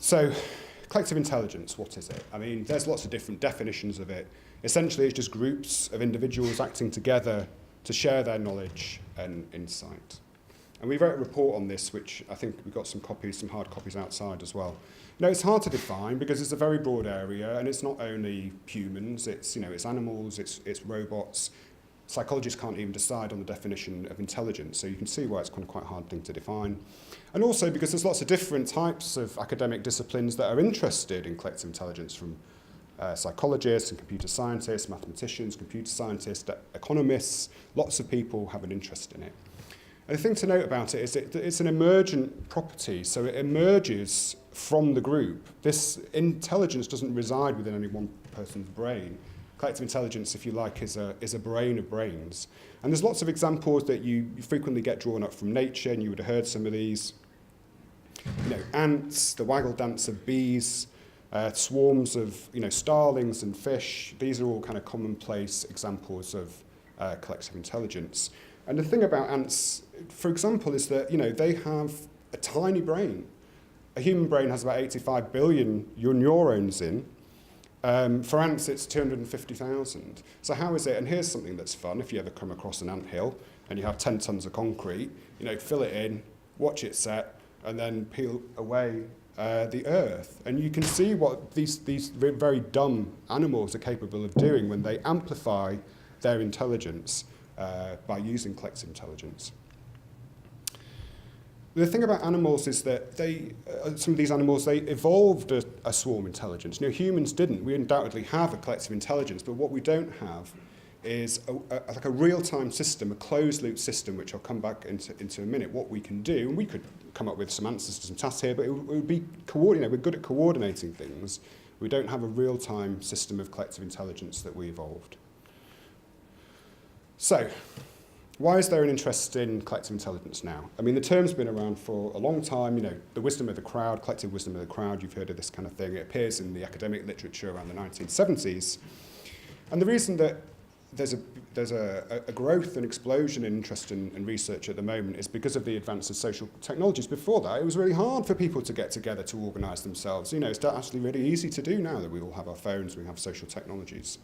So, collective intelligence, what is it? I mean, there's lots of different definitions of it. Essentially, it's just groups of individuals acting together to share their knowledge and insight. And we wrote a report on this, which I think we've got some copies, some hard copies outside as well. Now, it's hard to define because it's a very broad area, and it's not only humans, it's animals, it's robots. Psychologists can't even decide on the definition of intelligence, so you can see why it's kind of quite a hard thing to define. And also because there's lots of different types of academic disciplines that are interested in collective intelligence, from psychologists and computer scientists, mathematicians, computer scientists, economists. Lots of people have an interest in it. And the thing to note about it is that it's an emergent property, so it emerges from the group. This intelligence doesn't reside within any one person's brain. Collective intelligence, if you like, is a brain of brains. And there's lots of examples that you frequently get drawn up from nature, and you would have heard some of these. Ants, the waggle dance of bees, swarms of starlings and fish. These are all kind of commonplace examples of collective intelligence. And the thing about ants, for example, is that they have a tiny brain. A human brain has about 85 billion neurons in. For ants, it's 250,000. So how is it? And here's something that's fun. If you ever come across an anthill and you have 10 tons of concrete, fill it in, watch it set, and then peel away the earth. And you can see what these very dumb animals are capable of doing when they amplify their intelligence by using collective intelligence. The thing about animals is that some of these animals, they evolved a swarm intelligence. Humans didn't. We undoubtedly have a collective intelligence, but what we don't have is like a real-time system, a closed-loop system, which I'll come back into a minute, what we can do. And we could come up with some answers to some tasks here, but it would be coordinated. We're good at coordinating things. We don't have a real-time system of collective intelligence that we evolved. So, why is there an interest in collective intelligence now? I mean, the term's been around for a long time. The wisdom of the crowd, collective wisdom of the crowd, you've heard of this kind of thing. It appears in the academic literature around the 1970s. And the reason that there's a growth and explosion in interest in research at the moment is because of the advance of social technologies. Before that, it was really hard for people to get together to organise themselves. It's actually really easy to do now that we all have our phones, we have social technologies.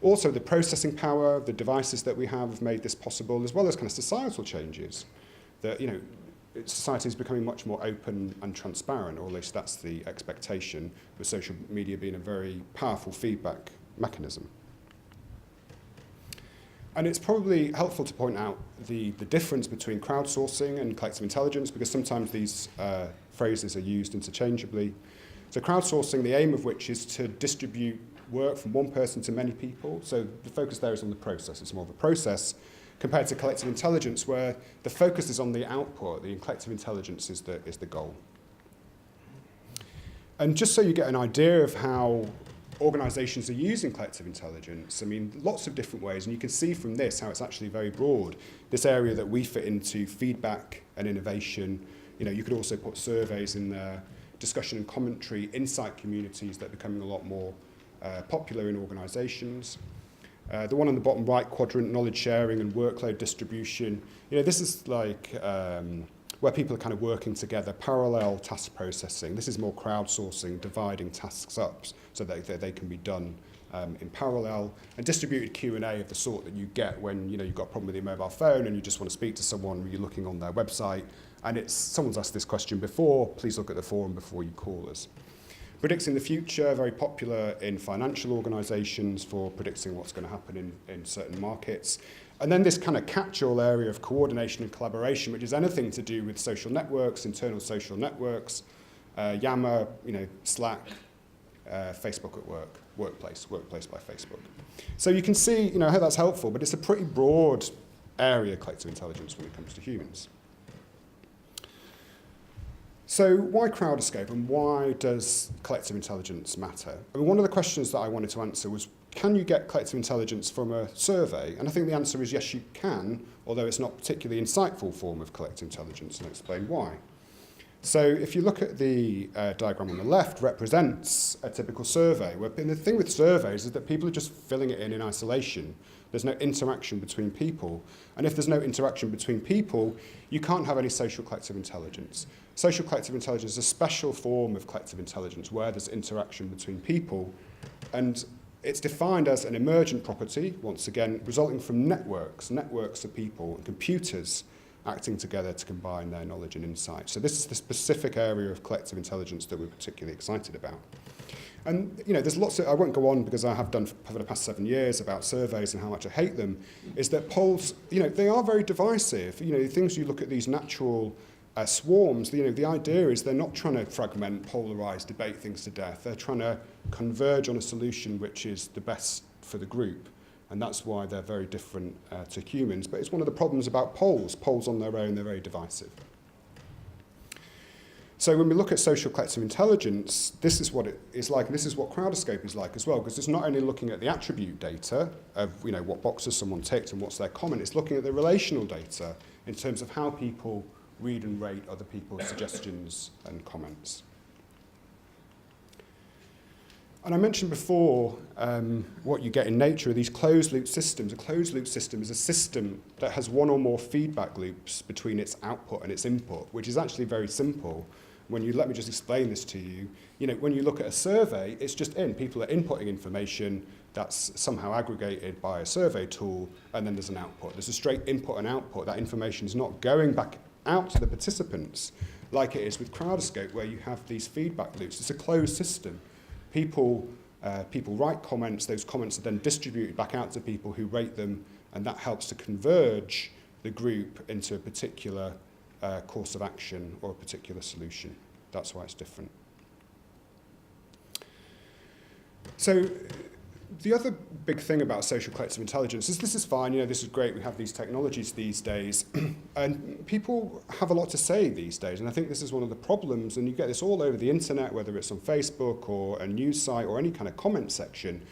Also, the processing power, the devices that we have made this possible, as well as kind of societal changes. That, society is becoming much more open and transparent, or at least that's the expectation, with social media being a very powerful feedback mechanism. And it's probably helpful to point out the difference between crowdsourcing and collective intelligence, because sometimes these phrases are used interchangeably. So crowdsourcing, the aim of which is to distribute work from one person to many people. So the focus there is on the process. It's more of a process compared to collective intelligence, where the focus is on the output. The collective intelligence is the goal. And just so you get an idea of how organisations are using collective intelligence, I mean, lots of different ways. And you can see from this how it's actually very broad. This area that we fit into, feedback and innovation. You could also put surveys in there, discussion and commentary, insight communities that are becoming a lot more popular in organisations. The one on the bottom right quadrant, knowledge sharing and workload distribution. This is like where people are kind of working together, parallel task processing. This is more crowdsourcing, dividing tasks up so that they can be done in parallel. And distributed Q&A of the sort that you get when you've got a problem with your mobile phone and you just want to speak to someone, you're looking on their website, and someone's asked this question before, please look at the forum before you call us. Predicting the future, very popular in financial organisations for predicting what's going to happen in certain markets. And then this kind of catch-all area of coordination and collaboration, which is anything to do with social networks, internal social networks, Yammer, Slack, Facebook at work, workplace by Facebook. So you can see, how that's helpful, but it's a pretty broad area, collective intelligence, when it comes to humans. So why Crowdoscope, and why does collective intelligence matter? I mean, one of the questions that I wanted to answer was, can you get collective intelligence from a survey? And I think the answer is yes, you can, although it's not a particularly insightful form of collective intelligence, and I'll explain why. So if you look at the diagram on the left, represents a typical survey. And the thing with surveys is that people are just filling it in isolation. There's no interaction between people. And if there's no interaction between people, you can't have any social collective intelligence. Social collective intelligence is a special form of collective intelligence where there's interaction between people. And it's defined as an emergent property, once again, resulting from networks of people and computers acting together to combine their knowledge and insight. So this is the specific area of collective intelligence that we're particularly excited about. And there's lots of, I won't go on because I have done for the past 7 years about surveys and how much I hate them, is that polls, they are very divisive. Things you look at these natural swarms, the idea is they're not trying to fragment, polarize, debate things to death. They're trying to converge on a solution which is the best for the group. And that's why they're very different to humans. But it's one of the problems about polls. Polls on their own, they're very divisive. So when we look at social collective intelligence, this is what it is like, and this is what Crowdoscope is like as well, because it's not only looking at the attribute data of what boxes someone ticked and what's their comment, it's looking at the relational data in terms of how people read and rate other people's suggestions and comments. And I mentioned before what you get in nature are these closed-loop systems. A closed-loop system is a system that has one or more feedback loops between its output and its input, which is actually very simple. Let me just explain this to you. When you look at a survey, it's just people are inputting information that's somehow aggregated by a survey tool, and then there's an output. There's a straight input and output. That information is not going back out to the participants like it is with Crowdoscope, where you have these feedback loops. It's a closed system. People write comments, those comments are then distributed back out to people who rate them, and that helps to converge the group into a particular course of action or a particular solution. That's why it's different. So the other big thing about social collective intelligence is this is fine, this is great, we have these technologies these days, and people have a lot to say these days, and I think this is one of the problems, and you get this all over the internet, whether it's on Facebook or a news site or any kind of comment section,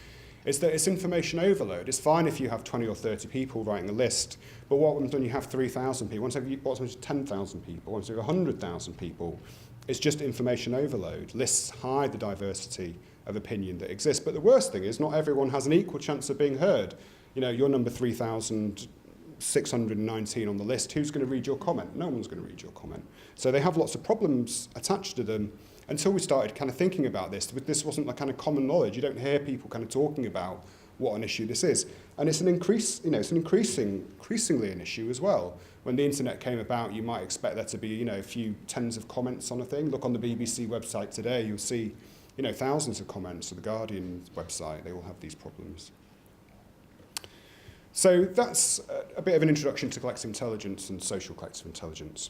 is that it's information overload. It's fine if you have 20 or 30 people writing a list, but what happens when you have 3,000 people? What happens 10,000 people? What happens 100,000 people? It's just information overload. Lists hide the diversity of opinion that exists. But the worst thing is not everyone has an equal chance of being heard. You're number 3,619 on the list. Who's going to read your comment? No one's going to read your comment. So they have lots of problems attached to them. Until we started kind of thinking about this wasn't like kind of common knowledge. You don't hear people kind of talking about what an issue this is. And it's increasingly an issue as well. When the internet came about, you might expect there to be, a few tens of comments on a thing. Look on the BBC website today, you'll see, thousands of comments. Or the Guardian website, they all have these problems. So that's a bit of an introduction to collective intelligence and social collective intelligence.